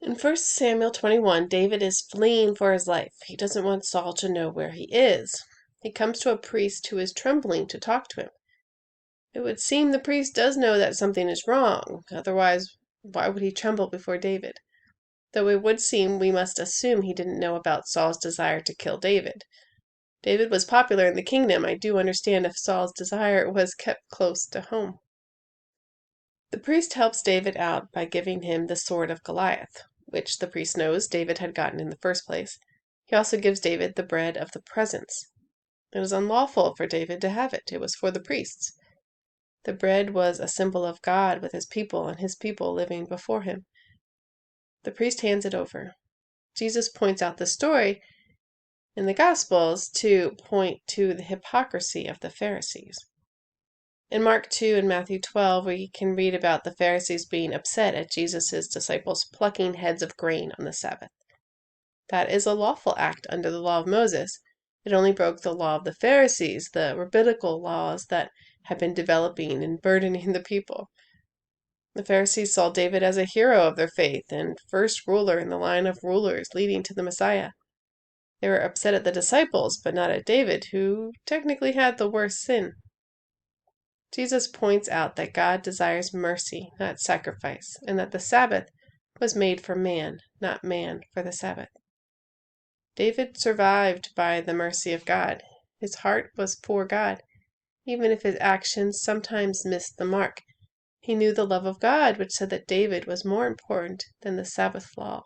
In 1 Samuel 21, David is fleeing for his life. He doesn't want Saul to know where he is. He comes to a priest who is trembling to talk to him. It would seem the priest does know that something is wrong. Otherwise, why would he tremble before David? Though it would seem we must assume he didn't know about Saul's desire to kill David. David was popular in the kingdom. I do understand if Saul's desire was kept close to home. The priest helps David out by giving him the sword of Goliath, which the priest knows David had gotten in the first place. He also gives David the bread of the presence. It was unlawful for David to have it. It was for the priests. The bread was a symbol of God with his people and his people living before him. The priest hands it over. Jesus points out the story in the Gospels to point to the hypocrisy of the Pharisees. In Mark 2 and Matthew 12, we can read about the Pharisees being upset at Jesus' disciples plucking heads of grain on the Sabbath. That is a lawful act under the law of Moses. It only broke the law of the Pharisees, the rabbinical laws that had been developing and burdening the people. The Pharisees saw David as a hero of their faith and first ruler in the line of rulers leading to the Messiah. They were upset at the disciples, but not at David, who technically had the worst sin. Jesus points out that God desires mercy, not sacrifice, and that the Sabbath was made for man, not man for the Sabbath. David survived by the mercy of God. His heart was for God, even if his actions sometimes missed the mark. He knew the love of God, which said that David was more important than the Sabbath law.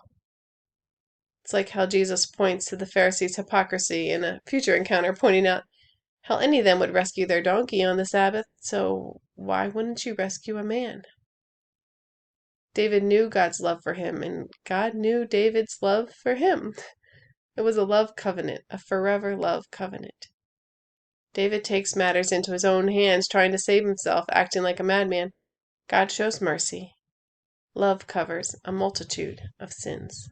It's like how Jesus points to the Pharisees' hypocrisy in a future encounter, pointing out how any of them would rescue their donkey on the Sabbath, so why wouldn't you rescue a man? David knew God's love for him, and God knew David's love for him. It was a love covenant, a forever love covenant. David takes matters into his own hands, trying to save himself, acting like a madman. God shows mercy. Love covers a multitude of sins.